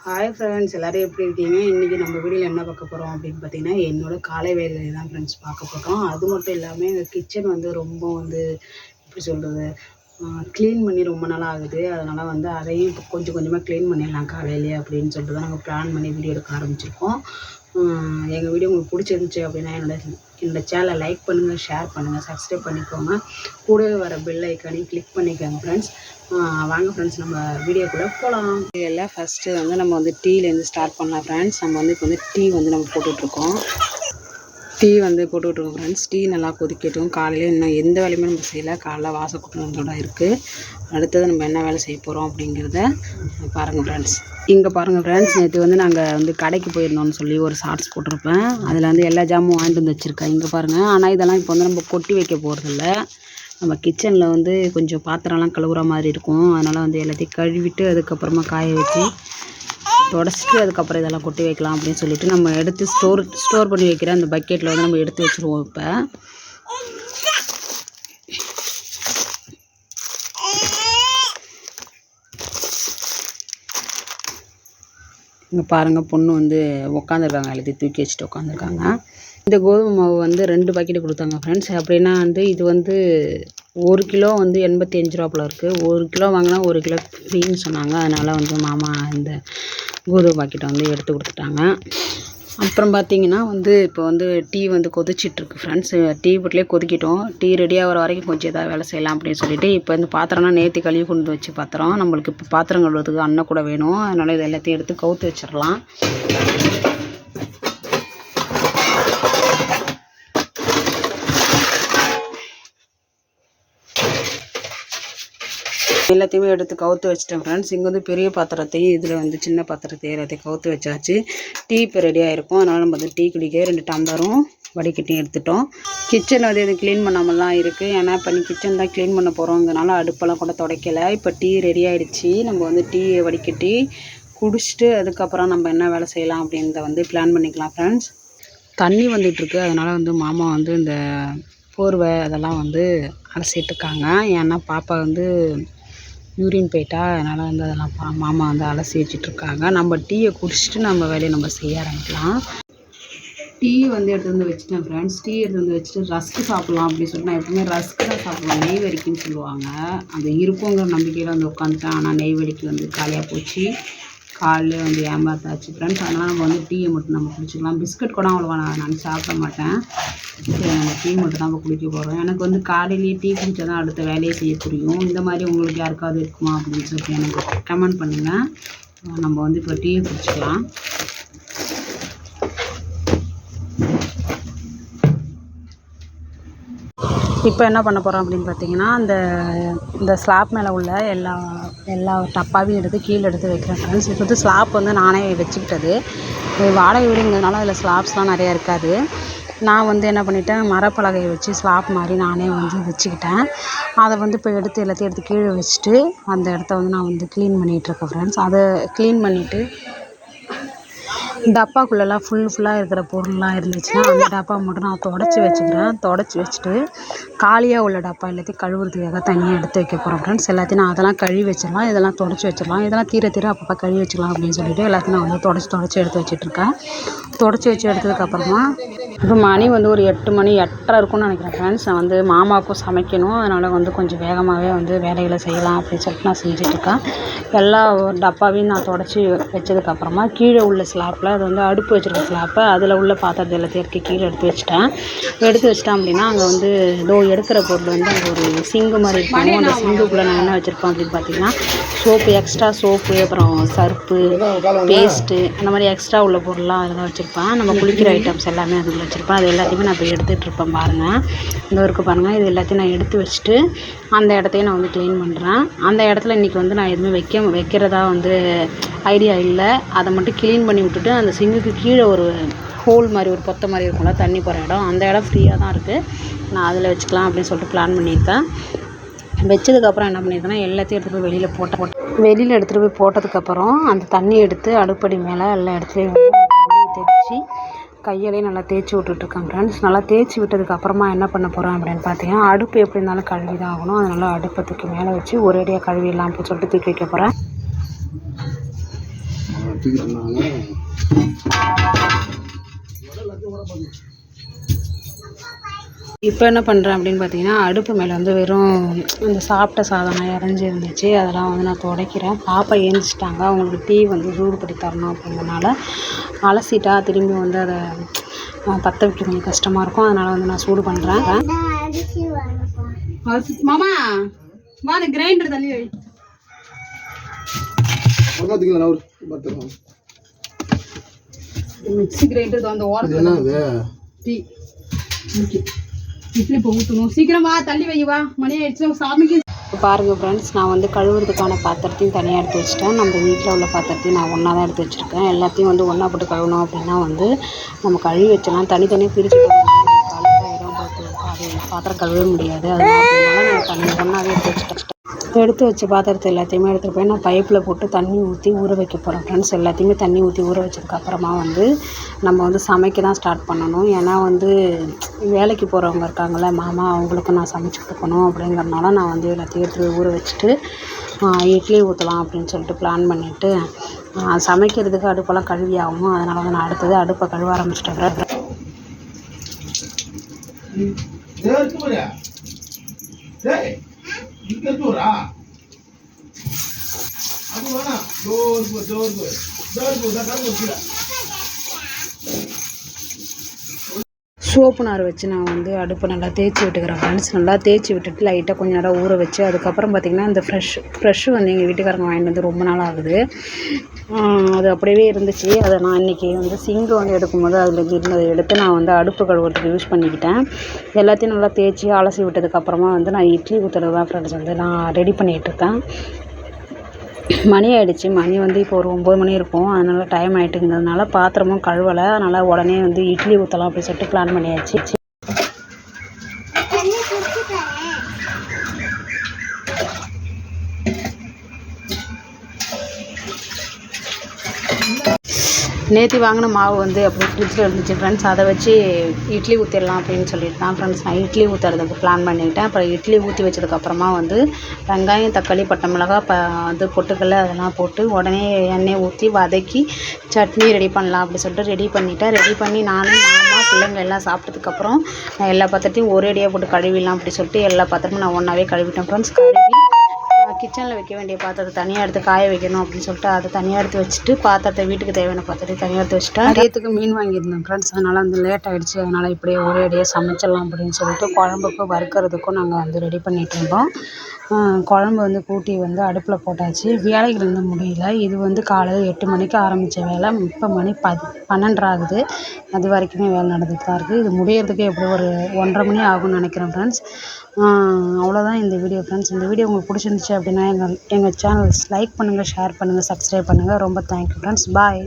Hi friends, எல்லோரும் எப்படி இருக்கீங்க? இன்றைக்கி நம்ம வீடியோவில் என்ன பார்க்க போகிறோம் அப்படின்னு பார்த்தீங்கன்னா, என்னோடய காலை வேலையை தான் ஃப்ரெண்ட்ஸ் பார்க்க போகிறோம். அது மட்டும் இல்லாமல் எங்கள் கிச்சன் வந்து ரொம்ப எப்படி சொல்கிறது, க்ளீன் பண்ணி ரொம்ப நாளாக ஆகுது. அதனால் அதையும் இப்போ கொஞ்சம் கொஞ்சமாக க்ளீன் பண்ணிடலாம் காலையிலேயே அப்படின்னு சொல்லிட்டு தான் நாங்கள் பிளான் பண்ணி வீடியோ எடுக்க ஆரம்பிச்சிருக்கோம். எங்கள் வீடியோ உங்களுக்கு பிடிச்சிருந்துச்சி அப்படின்னா என்னோடய சேனலை லைக் பண்ணுங்கள், ஷேர் பண்ணுங்கள், சப்ஸ்கிரைப் பண்ணிக்கோங்க. கூடவே வர பெல் ஐக்கானையும் கிளிக் பண்ணிக்கோங்க ஃப்ரெண்ட்ஸ். வாங்க ஃப்ரெண்ட்ஸ், நம்ம வீடியோக்குள்ளே போகலாம். இதில் ஃபஸ்ட்டு நம்ம டீலேருந்து ஸ்டார்ட் பண்ணலாம் ஃப்ரெண்ட்ஸ். நம்ம இப்போ டீ நம்ம போட்டுட்ருக்கோம். ஃப்ரெண்ட்ஸ். டீ நல்லா கொதிக்கட்டும். காலையில் இன்னும் எந்த வேலையுமே நம்ம செய்யலை. காலைல வாசல் கூட்டினதோட இருக்குது. அடுத்தது நம்ம என்ன வேலை செய்ய போகிறோம் அப்படிங்கிறத பாருங்கள் ஃப்ரெண்ட்ஸ். இங்கே பாருங்கள் ஃப்ரெண்ட்ஸ், நேற்று நாங்கள் கடைக்கு போயிருந்தோம்னு சொல்லி ஒரு ஷார்ட்ஸ் போட்டிருப்பேன். அதில் எல்லா ஜாமும் வாங்கிட்டு வந்து வச்சுருக்கேன். இங்கே பாருங்கள். ஆனால் இதெல்லாம் இப்போ நம்ம கொட்டி வைக்க போகிறதில்ல. நம்ம கிச்சனில் கொஞ்சம் பாத்திரம்லாம் கழுவுற மாதிரி இருக்கும். அதனால் எல்லாத்தையும் கழுவிட்டு அதுக்கப்புறமா காய வச்சு தொடச்சிட்டு அதுக்கப்புறம் இதெல்லாம் கொட்டி வைக்கலாம் அப்படின்னு சொல்லிட்டு நம்ம எடுத்து ஸ்டோர் பண்ணி வைக்கிற அந்த பக்கெட்டில் நம்ம எடுத்து வச்சுருவோம். இங்கே பாருங்கள், பொண்ணு உட்காந்துருக்காங்க. எல்லாத்தையும் தூக்கி வச்சுட்டு உட்காந்துருக்காங்க. இந்த கோதுமை மாவு 2 பாக்கெட்டு கொடுத்தாங்க ஃப்ரெண்ட்ஸ். அப்படின்னா இது 1 கிலோ 85 ரூபா போல் இருக்குது. 1 கிலோ வாங்கினா 1 கிலோ ஃப்ரீன்னு சொன்னாங்க. அதனால் மாமா இந்த கோதுமை பாக்கெட்டை எடுத்து கொடுத்துட்டாங்க. அப்புறம் பார்த்திங்கன்னா இப்போ டீ கொதிச்சிட்ருக்கு ஃப்ரெண்ட்ஸ். டீ போட்டிலே கொதிக்கிட்டோம். டீ ரெடியாக வர வரைக்கும் கொஞ்சம் ஏதாவது வேலை செய்யலாம் அப்படின்னு சொல்லிட்டு இப்போ பாத்திரம்னா நேற்று கழுவி கொண்டு வச்சு பாத்திரம். நம்மளுக்கு இப்போ பாத்திரம் கழுவுறதுக்கு அண்ணன் கூட வேணும். அதனால் இது எல்லாத்தையும் எடுத்து கவுத்து வச்சிடலாம். எல்லாத்தையுமே எடுத்து கவுத்து வச்சிட்டேன் ஃப்ரெண்ட்ஸ். இங்கே பெரிய பாத்திரத்தையும் இதில் சின்ன பாத்திரத்தையும் எல்லாத்தையும் கவுத்து வச்சாச்சு. டீ இப்போ ரெடியாக இருக்கும். அதனால் நம்ம டீ குடிக்க 2 டம்ளரும் வடிகட்டியும் எடுத்துட்டோம். கிச்சன் எதுவும் க்ளீன் பண்ணாமலாம் இருக்குது. ஏன்னா இப்போ கிச்சன் தான் க்ளீன் பண்ண போகிறோங்கிறனால அடுப்பெல்லாம் கூட துடைக்கலை. இப்போ டீ ரெடி ஆகிடுச்சு. நம்ம டீயை வடிகட்டி குடிச்சிட்டு அதுக்கப்புறம் நம்ம என்ன வேலை செய்யலாம் அப்படின்றத பிளான் பண்ணிக்கலாம் ஃப்ரெண்ட்ஸ். தண்ணி வந்துட்டுருக்கு. அதனால் மாமா இந்த போர்வை அதெல்லாம் அலசிட்டுருக்காங்க. ஏன்னா பாப்பா யூரின் போயிட்டா. அதனால் அதெல்லாம் மாமா அலசி வச்சிட்ருக்காங்க. நம்ம டீயை குடிச்சிட்டு நம்ம வேலையை நம்ம செய்ய ஆரம்பிக்கலாம். டீ எடுத்து வச்சுட்டேன் ஃப்ரெண்ட்ஸ். டீ எடுத்து வச்சுட்டு ரஸ்க்கு சாப்பிட்லாம் அப்படின்னு சொல்லிட்டு நான் எப்பவுமே ரஸ்க்கு தான் சாப்பிடுவேன். நெய் வலிக்குன்னு சொல்லுவாங்க. அது இருக்குங்கிற நம்பிக்கையில் உட்காந்துட்டேன். ஆனால் நெய் வலிக்கு காலியாக போச்சு. காலையில் ஏமாத்தாச்சு ஃப்ரெண்ட்ஸ். அதனால் நம்ம டீயை மட்டும் நம்ம குடிச்சிக்கலாம். பிஸ்கட் கூட அவ்வளோவா நான் சாப்பிட மாட்டேன். நம்ம டீ மட்டும் தான் குடிக்க போகிறோம். எனக்கு காலையிலேயே டீ குடித்தா தான் அடுத்த வேலையை செய்ய புரியும். இந்த மாதிரி உங்களுக்கு யாருக்காவது இருக்குமா அப்படின்னு சொல்லிட்டு எனக்கு கமெண்ட் பண்ணுங்கள். நம்ம இப்போ டீயை குடிச்சிக்கலாம். இப்போ என்ன பண்ண போகிறோம் அப்படின்னு பார்த்தீங்கன்னா, இந்த ஸ்லாப் மேலே உள்ள எல்லா டப்பாவையும் எடுத்து கீழே எடுத்து வைக்கிறேன் ஃப்ரெண்ட்ஸ். இப்போ ஸ்லாப் நானே வச்சுக்கிட்டது. வாடகை வீடுங்கிறதுனால அதில் ஸ்லாப்ஸ்லாம் நிறையா இருக்காது. நான் என்ன பண்ணிட்டேன், மரப்பலகையை வச்சு ஸ்லாப் மாதிரி நானே வச்சுக்கிட்டேன். அதை இப்போ எல்லாத்தையும் எடுத்து கீழே வச்சுட்டு அந்த இடத்த நான் க்ளீன் பண்ணிகிட்ருக்கேன் ஃப்ரெண்ட்ஸ். அதை க்ளீன் பண்ணிவிட்டு டப்பாக்குள்ளெல்லாம் ஃபுல்லாக இருக்கிற பொருள்லாம் இருந்துச்சுன்னா அந்த டப்பா மட்டும் நான் தொடச்சி வச்சுக்கிறேன். தொடச்சி வச்சுட்டு காலியாக உள்ள டப்பா எல்லாத்தையும் கழுவுறதுக்காக தனியாக எடுத்து வைக்க போகிறேன் ஃப்ரெண்ட்ஸ். எல்லாத்தையும் நான் அதெல்லாம் கழுவி வச்சிடலாம். இதெல்லாம் தொடச்சி வச்சிடலாம். இதெல்லாம் தீர அப்பப்போ கழுவி வச்சிடலாம் அப்படின்னு சொல்லிட்டு எல்லாத்தையும் நான் தொடச்சி எடுத்து வச்சிட்ருக்கேன். தொடச்சி வச்சு எடுத்ததுக்கப்புறமா இப்போ மணி ஒரு 8 மணி 8:30 இருக்கும்னு நினைக்கிறேன் ஃப்ரெண்ட்ஸ். நான் மாமாவுக்கும் சமைக்கணும். அதனால் கொஞ்சம் வேகமாகவே வேலைகளை செய்யலாம் அப்படின்னு சொல்லிட்டு நான் செஞ்சிட்ருக்கேன். எல்லா டப்பாவையும் நான் தொடச்சி வச்சதுக்கப்புறமா கீழே உள்ள ஸ்லாப்பில் அது அடுப்பு வச்சுருக்க ஸ்லாப்பை அதில் உள்ள பாத்திரத்தை எல்லாத்தையும் கீழே எடுத்து வச்சிட்டேன் அப்படின்னா அங்கே ஏதோ எடுக்கிற பொருள் அங்கே ஒரு சிங்கு மாதிரி இருக்கும். அந்த சிங்குக்குள்ளே நான் என்ன வச்சுருப்பேன் அப்படின்னு பார்த்தீங்கன்னா, எக்ஸ்ட்ரா சோப்பு, அப்புறம் சர்ப்பு, பேஸ்ட்டு, அந்த மாதிரி எக்ஸ்ட்ரா உள்ள பொருள்லாம் அதில் வச்சுருப்பேன். நம்ம குளிக்கிற ஐட்டம்ஸ் எல்லாமே அதுக்குள்ள வச்சுருப்பேன். அது எல்லாத்தையுமே நான் இப்போ எடுத்துகிட்ருப்பேன் பாருங்கள். இந்த இருக்குது பாருங்கள். இது எல்லாத்தையும் நான் எடுத்து வச்சுட்டு அந்த இடத்தையும் நான் க்ளீன் பண்ணுறேன். அந்த இடத்துல இன்றைக்கி நான் எதுவுமே வைக்கிறதா ஐடியா இல்லை. அதை மட்டும் க்ளீன் பண்ணி விட்டுட்டு அந்த சிங்குக்கு கீழே ஒரு ஹோல் மாதிரி ஒரு பொத்தை மாதிரி இருக்கும்ல, தண்ணி போகிற இடம், அந்த இடம் ஃப்ரீயாக தான் இருக்குது. நான் அதில் வச்சுக்கலாம் அப்படின்னு சொல்லிட்டு பிளான் பண்ணியிருக்கேன். வச்சதுக்கப்புறம் என்ன பண்ணியிருக்கேன்னா, எல்லாத்தையும் எடுத்துகிட்டு போய் வெளியில் எடுத்துகிட்டு போய் போட்டதுக்கப்புறம் அந்த தண்ணி எடுத்து அடுப்படி மேலே எல்லா இடத்துலையும் தேய்ச்சி கையிலையும் நல்லா தேய்ச்சி விட்டுட்ருக்கேன் ஃப்ரெண்ட்ஸ். நல்லா தேய்ச்சி விட்டதுக்கப்புறமா என்ன பண்ண போகிறேன் அப்படின்னு பார்த்தீங்கன்னா, அடுப்பு எப்படி இருந்தாலும் கழுவி தான் ஆகணும். அதனால் அடுப்பை தூக்கி மேலே வச்சு ஒரேடியாக கழுவிடலாம் அப்படின்னு சொல்லிட்டு தூக்கி வைக்க போகிறேன். இப்போ என்ன பண்ணுறேன் அப்படின்னு பார்த்தீங்கன்னா, அடுப்பு மேலே வந்து வெறும் இந்த சாப்பிட்ட சாதம்லாம் இறஞ்சி இருந்துச்சு. அதெல்லாம் வந்து நான் துடைக்கிறேன். பாப்பா எழுந்திரிச்சிட்டாங்க. அவங்களுக்கு டீ வந்து சூடு பண்ணி தரணும் அப்படிங்கிறனால அலசிட்டா திரும்பி வந்து அதை பற்ற வைக்க கொஞ்சம் கஷ்டமாக இருக்கும். அதனால் வந்து நான் சூடு பண்ணுறேன். மாமா வா, அந்த கிரைண்டர் தள்ளி வை. மிக்ஸி கிரைண்டர் அந்த ஓரத்தில் டீ இட்லி இப்போ ஊற்றணும். சீக்கிரம் வா, தள்ளி வை, வா, மணி ஆயிடுச்சு சாமிக்கு. பாருங்கள் ஃப்ரெண்ட்ஸ், நான் வந்து கழுவுறதுக்கான பாத்திரத்தையும் தனியாக எடுத்து வச்சுட்டேன். நம்ம வீட்டில் உள்ள பாத்திரத்தையும் நான் ஒன்றா தான் எடுத்து வச்சுருக்கேன். எல்லாத்தையும் வந்து ஒன்றா போட்டு கழுவணும் அப்படின்னா வந்து நம்ம கழுவி வச்சலாம். தனித்தனியாக பிரித்து கழுவிடும் பார்த்து அது பாத்திரம் கழுவவே முடியாது. அதனால நான் தனி ஒன்றாவே எடுத்து வச்சுட்டேன். எடுத்து வச்ச பாத்திரத்தை எல்லாத்தையுமே எடுத்துகிட்டு போய் நான் பைப்பில் போட்டு தண்ணி ஊற்றி ஊற வைக்க போகிறேன் ஃப்ரெண்ட்ஸ். எல்லாத்தையுமே தண்ணி ஊற்றி ஊற வச்சதுக்கப்புறமா வந்து நம்ம வந்து சமைக்க தான் ஸ்டார்ட் பண்ணணும். ஏன்னா வந்து வேலைக்கு போகிறவங்க இருக்காங்கள்ல மாமா, அவங்களுக்கும் நான் சமைச்சு கொடுக்கணும் அப்படிங்கிறனால நான் வந்து எல்லாத்தையும் எடுத்து ஊற வச்சுட்டு இட்லி ஊற்றலாம் அப்படின்னு சொல்லிட்டு பிளான் பண்ணிவிட்டு சமைக்கிறதுக்கு அடுப்பெல்லாம் கழுவி ஆகணும். அதனால வந்து நான் அடுத்தது அடுப்பை கழுவ ஆரம்பிச்சிட்டேன். சோப்பு நார் வச்சு நான் வந்து அடுப்பை நல்லா தேய்ச்சி விட்டுக்கிறேன் ஃப்ரெண்ட்ஸ். நல்லா தேய்ச்சி விட்டுட்டு லைட்டாக கொஞ்சம் நேரம் ஊற வச்சு அதுக்கப்புறம் பார்த்திங்கன்னா இந்த ஃப்ரெஷ்ஷு வந்து எங்கள் வீட்டுக்காரங்க வாங்கிட்டு வந்து ரொம்ப நாள் ஆகுது. அது அப்படியே இருந்துச்சு. அதை நான் இன்றைக்கி வந்து சிங்கு வந்து எடுக்கும்போது அதில் இருந்ததை எடுத்து நான் வந்து அடுப்பு கழுவுறதுக்கு யூஸ் பண்ணிக்கிட்டேன். எல்லாத்தையும் நல்லா தேய்ச்சி அலசி விட்டதுக்கப்புறமா வந்து நான் இட்லி ஊற்றுறது தான் ஃப்ரெண்ட்ஸ் வந்து நான் ரெடி பண்ணிகிட்ருக்கேன். மணி ஆகிடுச்சு. மணி வந்து இப்போ ஒரு 9 மணி இருக்கும். அதனால் டைம் ஆகிட்டுங்கிறதுனால பாத்திரமும் கழுவலை. அதனால் உடனே வந்து இட்லி ஊற்றலாம் அப்படின்னு சொல்லிட்டு பிளான் பண்ணியாச்சு. நேற்று வாங்கின மாவு வந்து அப்படி ஃப்ரிட்ஜில் இருந்துச்சு ஃப்ரெண்ட்ஸ். அதை வச்சு இட்லி ஊற்றிடலாம் அப்படின்னு சொல்லிட்டு தான் ஃப்ரெண்ட்ஸ் நான் இட்லி ஊற்றுறதுக்கு பிளான் பண்ணிவிட்டேன். அப்புறம் இட்லி ஊற்றி வச்சதுக்கப்புறமா வந்து வெங்காயம், தக்காளி, பட்டை மிளகாய், வந்து பொட்டுக்கல்ல அதெல்லாம் போட்டு உடனே எண்ணெய் ஊற்றி வதக்கி சட்னி ரெடி பண்ணலாம் அப்படி சொல்லிட்டு ரெடி பண்ணிவிட்டேன். ரெடி பண்ணி நானும் மாமா பிள்ளைங்க எல்லாம் சாப்பிட்டதுக்கப்புறம் நான் எல்லா பாத்திரத்தையும் ஒரேடியாக போட்டு கழுவிடலாம் அப்படி சொல்லிட்டு எல்லா பாத்திரமும் நான் ஒன்றாவே கழுவிட்டேன் ஃப்ரெண்ட்ஸ். கழுவி கிச்சனில் வைக்க வேண்டிய பாத்திரத்தை தனியாக எடுத்து காய வைக்கணும் அப்படின்னு சொல்லிட்டு அதை தனியாக எடுத்து வச்சுட்டு பாத்திரத்தை வீட்டுக்கு தேவையான பாத்திரத்தை தனியாக எடுத்து வச்சுட்டேன். மதியத்துக்கு மீன் வாங்கியிருந்தேன் ஃப்ரெண்ட்ஸ். அதனால் வந்து லேட் ஆகிடுச்சு. அதனால் இப்படியே ஒரே அடியாக சமைச்சிடலாம் அப்படின்னு சொல்லிட்டு குழம்புக்கும் வறுக்கிறதுக்கும் நாங்கள் வந்து ரெடி பண்ணிகிட்டு இருந்தோம். குழம்பு வந்து கூட்டி வந்து அடுப்பில் போட்டாச்சு. வேலைகள் வந்து முடியல. இது வந்து காலையில் 8 மணிக்கு ஆரம்பித்த வேலை இப்போ மணி 12 ஆகுது. அது வரைக்குமே வேலை நடந்துட்டு தான் இருக்குது. இது முடியறதுக்கு எப்படி ஒரு 1:30 மணி ஆகும்னு நினைக்கிறேன் ஃப்ரெண்ட்ஸ். அவ்வளோதான் இந்த வீடியோ ஃப்ரெண்ட்ஸ். இந்த வீடியோ உங்களுக்கு பிடிச்சிருந்துச்சு அப்படின்னா எங்கள் சேனல்ஸ் லைக் பண்ணுங்கள், ஷேர் பண்ணுங்கள், சப்ஸ்கிரைப் பண்ணுங்கள். ரொம்ப தேங்க்யூ ஃப்ரெண்ட்ஸ். பாய்.